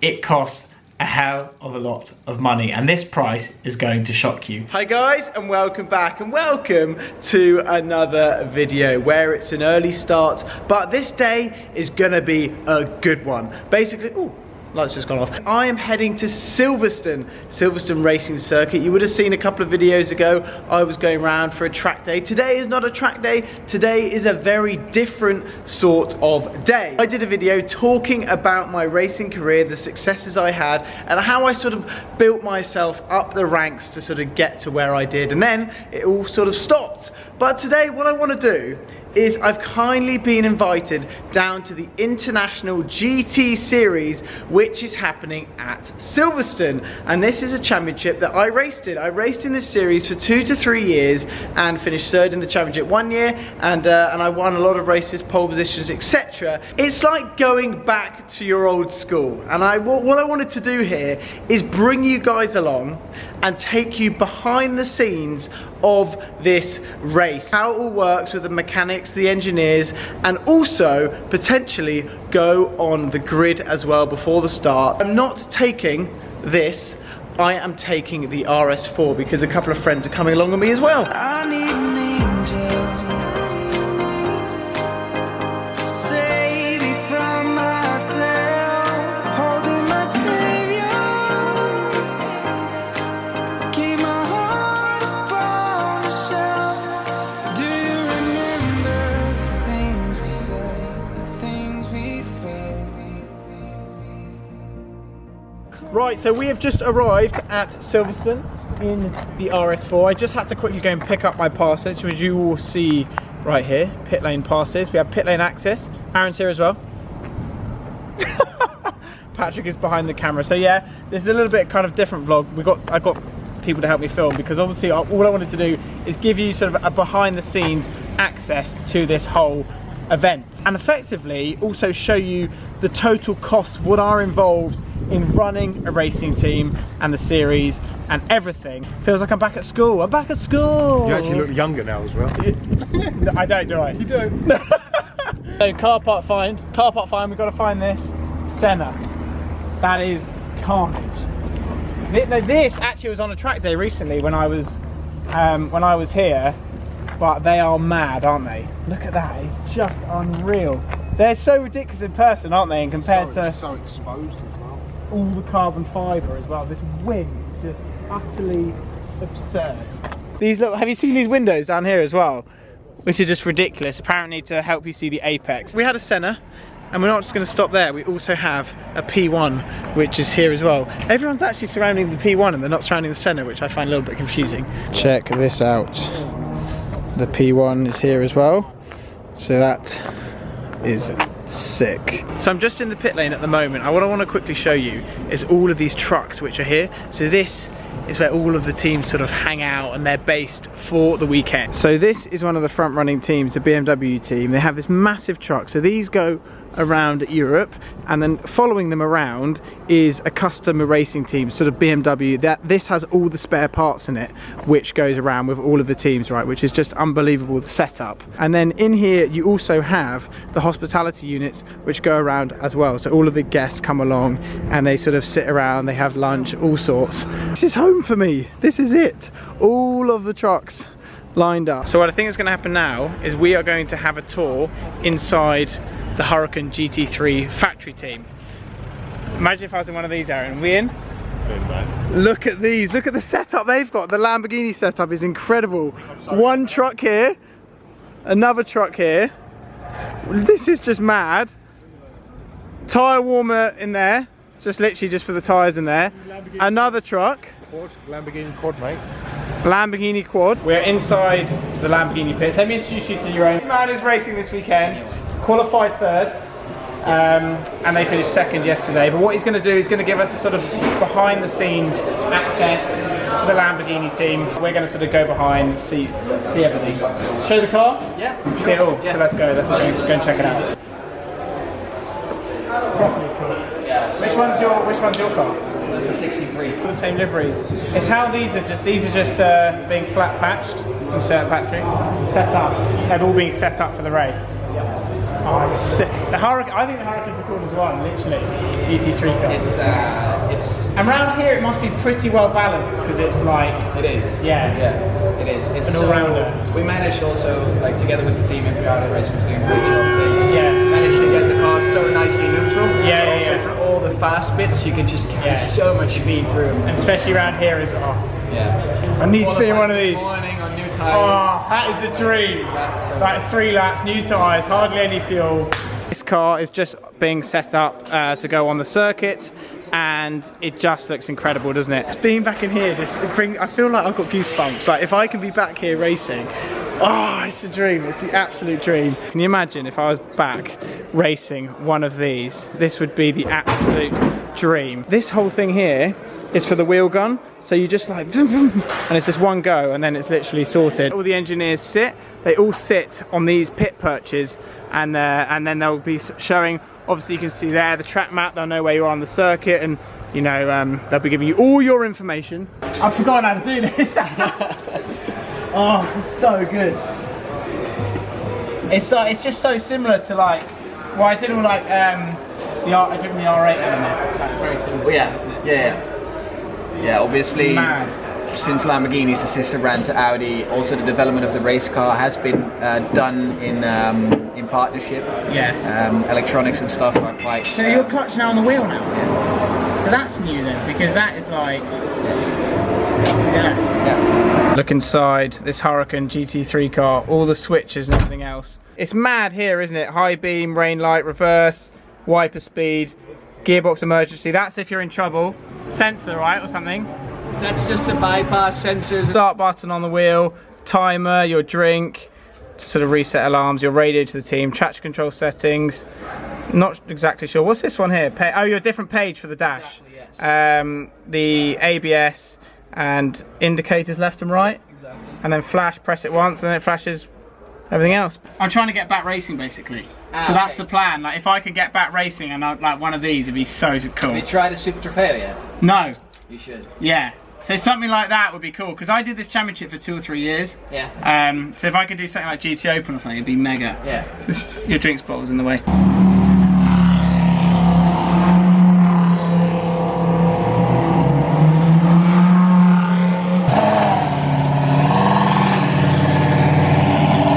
It costs a hell of a lot of money, and this price is going to shock you. Hi guys, and welcome back, and welcome to another video where it's an early start, but this day is gonna be a good one. Basically, ooh, lights just gone off. I am heading to Silverstone Racing Circuit. You would have seen a couple of videos ago, I was going around for a track day. Today is not a track day, today is a very different sort of day. I did a video talking about my racing career, the successes I had, and how I sort of built myself up the ranks to sort of get to where I did, and then it all sort of stopped. But today what I want to do is I've kindly been invited down to the International GT Series, which is happening at Silverstone. And this is a championship that I raced in. I raced in this series for 2 to 3 years and finished third in the championship 1 year, and I won a lot of races, pole positions, etc. It's like going back to your old school. And what I wanted to do here is bring you guys along and take you behind the scenes of this race, how it all works with the mechanics, the engineers, and also potentially go on the grid as well before the start. I'm not taking this, I am taking the RS4 because a couple of friends are coming along with me as well. I need an angel. Right, so we have just arrived at Silverstone in the RS4. I just had to quickly go and pick up my passes, which you will see right here, pit lane passes. We have pit lane access. Aaron's here as well. Patrick is behind the camera. So yeah, this is a little bit kind of different vlog. I got people to help me film because obviously all I wanted to do is give you sort of a behind the scenes access to this whole event, and effectively also show you the total costs, what are involved in running a racing team and the series and everything. Feels like I'm back at school. I'm back at school. You actually look younger now as well. I don't, do I? You don't. So car park find. Car park find, we've got to find this Senna. That is carnage. This actually was on a track day recently when I was here, but they are mad, aren't they? Look at that, it's just unreal. They're so ridiculous in person, aren't they? And compared to so exposed as well. All the carbon fibre as well. This wing is just utterly absurd. These look, have you seen these windows down here as well? Which are just ridiculous, apparently to help you see the apex. We had a Senna, and we're not just going to stop there. We also have a P1, which is here as well. Everyone's actually surrounding the P1 and they're not surrounding the Senna, which I find a little bit confusing. Check this out. The P1 is here as well. So that is sick. So I'm just in the pit lane at the moment, and what I want to quickly show you is all of these trucks which are here. So this is where all of the teams sort of hang out and they're based for the weekend. So this is one of the front running teams, a BMW team. They have this massive truck, so these go around Europe, and then following them around is a custom racing team, sort of BMW. This has all the spare parts in it, which goes around with all of the teams, right, which is just unbelievable, the setup. And then in here you also have the hospitality units which go around as well, so all of the guests come along and they sort of sit around, they have lunch, all sorts. This is home for me, this is it, all of the trucks lined up. So what I think is going to happen now is we are going to have a tour inside the Huracan GT3 factory team. Imagine if I was in one of these, Aaron. Are we in? Look at these, look at the setup they've got. The Lamborghini setup is incredible. One truck here, another truck here. This is just mad. Tyre warmer in there, just literally just for the tyres in there. Another truck. Lamborghini quad, mate. Lamborghini quad. We're inside the Lamborghini pits. Let me introduce you to Jeroen. This man is racing this weekend. Qualified third, and they finished second yesterday. But what he's going to do is going to give us a sort of behind the scenes access for the Lamborghini team. We're going to sort of go behind, see everything. Show the car? Yeah. See it all. Yeah. So let's go. Let's go and check it out. Properly cool. Yeah. Which one's your car? The 63. The same liveries. It's how these are just being flat patched in certain factory. Set up. They've all been set up for the race. Yeah. Oh, it's sick. The Hurricane, I think the Hurricane's the coolest one, literally. GT3 car. It's and around here it must be pretty well balanced because it's like. It is. Yeah. Yeah, it is. It's an all-rounder. We managed also, like together with the team in Ferrari Racing, doing a great job. Yeah. Managed to get the car so nicely neutral. Yeah, so yeah, also for all the fast bits, you can just carry so much speed through them. And especially around here as well. Yeah. I need to be in one of these. This morning on new Oh, tyres. that is a dream. That's so like 3 laps, new tyres, hardly any fuel. This car is just being set up to go on the circuit, and it just looks incredible, doesn't it? Being back in here just I feel like I've got goosebumps. Like if I can be back here racing, oh, it's a dream. It's the absolute dream. Can you imagine if I was back racing one of these? This would be the absolute dream. This whole thing here is for the wheel gun, so you just like and it's just one go and then it's literally sorted. All the engineers they all sit on these pit perches, and then they'll be showing, obviously you can see there the track map, they'll know where you are on the circuit, and you know they'll be giving you all your information. I've forgotten how to do this. Oh, it's so good. It's just so similar to like, well, I did all like I driven the R8 LMS. It's like very similar. Yeah, obviously, Mad. since Lamborghini's the sister brand to Audi, also the development of the race car has been done in partnership. Yeah. Electronics and stuff are quite. So you're clutch now on the wheel now? Yeah. So that's new then, because that is like. Yeah. Look inside this Hurricane GT3 car, all the switches and everything else. It's mad here, isn't it? High beam, rain light, reverse, wiper speed, gearbox emergency. That's if you're in trouble. Sensor, right, or something? That's just the bypass sensors. Start button on the wheel, timer, your drink, to sort of reset alarms, your radio to the team, traction control settings. Not exactly sure. What's this one here? Oh, your different page for the dash. Exactly, yes. The ABS and indicators left and right. Exactly. And then flash, press it once, and then it flashes everything else. I'm trying to get back racing basically. So that's the plan. Like if I could get back racing and like one of these, it'd be so cool. Have you tried a Super Trofeo yet? No. You should. Yeah. So something like that would be cool, because I did this championship for 2 or 3 years. Yeah. So if I could do something like GT Open or something, it'd be mega. Yeah. Your drinks bottle's in the way.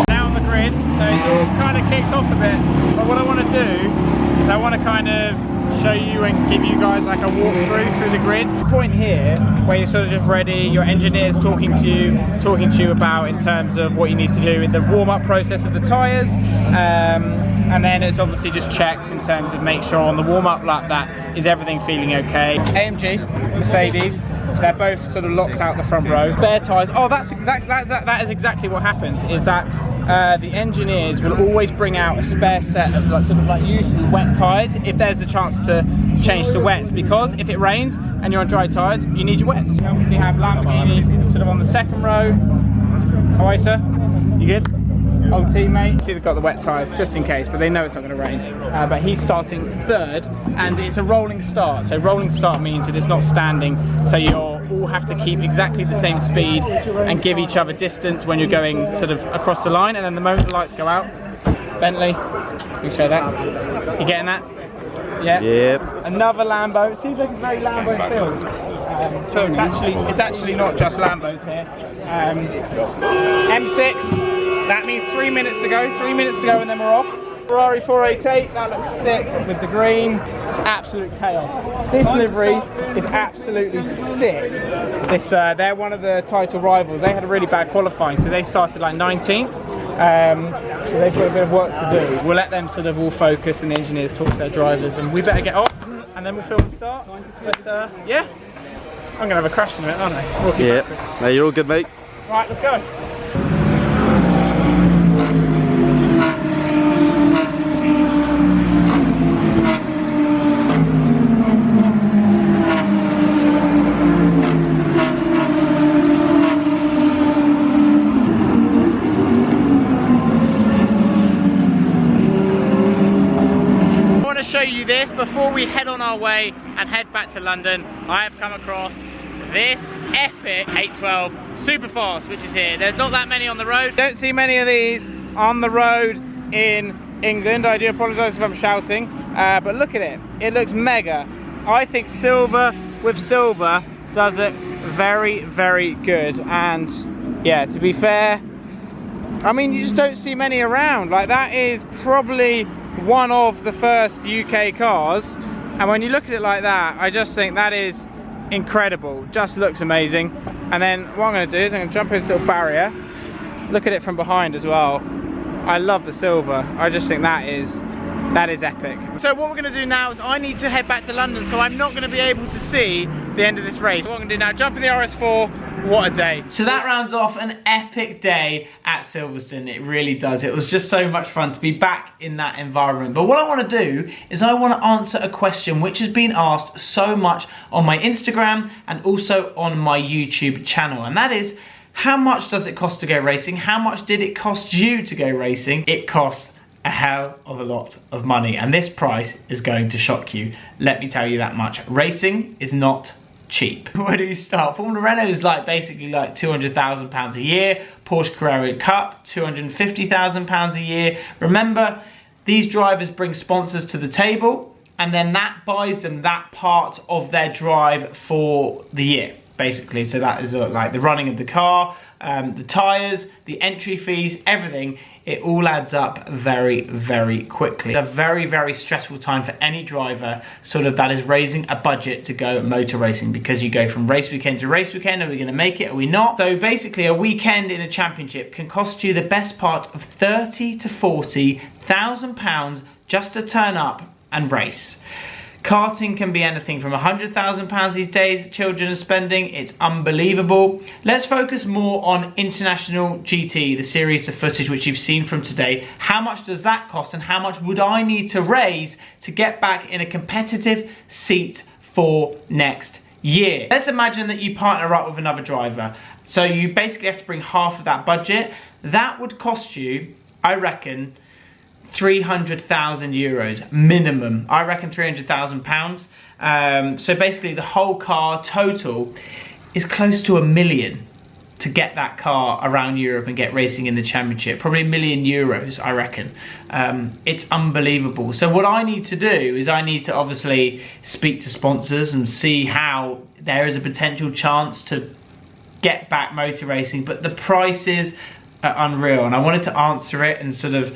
Now on the grid, so it's all kind of kicked off a bit. But what I want to do is I want to kind of show you and give you guys like a walkthrough through the grid. Point here where you're sort of just ready, your engineer's talking to you about in terms of what you need to do in the warm-up process of the tyres, and then it's obviously just checks in terms of make sure on the warm-up lap that is everything feeling okay. AMG, Mercedes, they're both sort of locked out the front row. Bare tyres. Oh, that is exactly what happens. Is that the engineers will always bring out a spare set of like, sort of like usually wet tyres if there's a chance to change to wets, because if it rains and you're on dry tyres, you need your wets. You obviously have Lamborghini sort of on the second row. How are you, sir? You good? Old teammate. See, they've got the wet tyres just in case, but they know it's not going to rain. But he's starting third, and it's a rolling start. So rolling start means that it's not standing, so you all have to keep exactly the same speed and give each other distance when you're going sort of across the line. And then the moment the lights go out, Bentley, you can show that. You getting that? Yeah. Yep. Another Lambo. It seems like it's very Lambo filled. So it's actually not just Lambos here. M6. That means 3 minutes to go. 3 minutes to go, and then we're off. Ferrari 488. That looks sick with the green. It's absolute chaos. This livery is absolutely sick. They're one of the title rivals. They had a really bad qualifying, so they started like 19th. So they've got a bit of work to do. We'll let them sort of all focus and the engineers talk to their drivers, and we better get off and then we'll film the start. But yeah, I'm gonna have a crash in a minute, aren't I? Walking backwards. No, you're all good, mate. Right, let's go. Show you this before we head on our way and head back to London. I have come across this epic 812 Superfast, which is here. There's not that many on the road. Don't see many of these on the road in England. I do apologise if I'm shouting, but look at it. It looks mega. I think silver with silver does it very, very good. And yeah, to be fair, I mean, you just don't see many around. Like, that is probably one of the first UK cars. And when you look at it like that, I just think that is incredible. Just looks amazing. And then what I'm going to do is I'm going to jump in this little barrier. Look at it from behind as well. I love the silver. I just think that is epic. So what we're going to do now is I need to head back to London, so I'm not going to be able to see the end of this race. What I'm going to do now, jump in the RS4. What a day. So that rounds off an epic day at Silverstone. It really does. It was just so much fun to be back in that environment. But what I want to do is I want to answer a question which has been asked so much on my Instagram and also on my YouTube channel, and that is, how much does it cost to go racing? How much did it cost you to go racing? It cost a hell of a lot of money, and this price is going to shock you. Let me tell you that much. Racing is not cheap. Where do you start? Formula Renault is like basically like £200,000 a year. Porsche Carrera Cup, £250,000 a year. Remember, these drivers bring sponsors to the table, and then that buys them that part of their drive for the year, basically. So that is like the running of the car, the tyres, the entry fees, everything. It all adds up very, very quickly. It's a very, very stressful time for any driver sort of that is raising a budget to go motor racing, because you go from race weekend to race weekend. Are we going to make it? Are we not? So basically, a weekend in a championship can cost you the best part of £30,000 to £40,000 just to turn up and race. Karting can be anything from £100,000 these days. Children are spending. It's unbelievable. Let's focus more on International GT, the series of footage which you've seen from today. How much does that cost, and how much would I need to raise to get back in a competitive seat for next year? Let's imagine that you partner up with another driver. So you basically have to bring half of that budget. That would cost you, I reckon, €300,000 minimum. I reckon £300,000. So basically the whole car total is close to €1 million to get that car around Europe and get racing in the championship. Probably €1 million, I reckon. It's unbelievable. So what I need to do is I need to obviously speak to sponsors and see how there is a potential chance to get back motor racing, but the prices are unreal, and I wanted to answer it and sort of,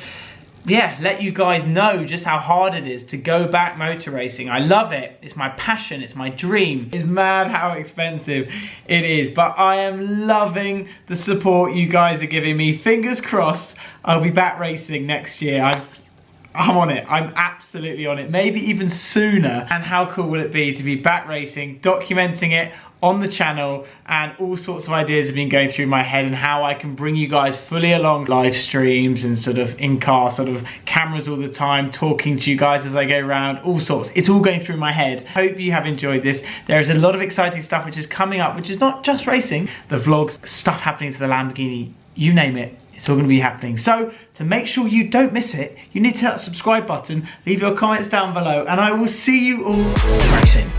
yeah, let you guys know just how hard it is to go back motor racing. I love it. It's my passion. It's my dream. It's mad how expensive it is, but I am loving the support you guys are giving me. Fingers crossed I'll be back racing next year. I'm on it. I'm absolutely on it. Maybe even sooner. And how cool will it be to be back racing, documenting it on the channel, and all sorts of ideas have been going through my head and how I can bring you guys fully along live streams and sort of in-car sort of cameras all the time, talking to you guys as I go around, all sorts. It's all going through my head. Hope you have enjoyed this. There is a lot of exciting stuff which is coming up, which is not just racing, the vlogs, stuff happening to the Lamborghini, you name it. It's all going to be happening. So to make sure you don't miss it, you need to hit that subscribe button, leave your comments down below, and I will see you all very soon.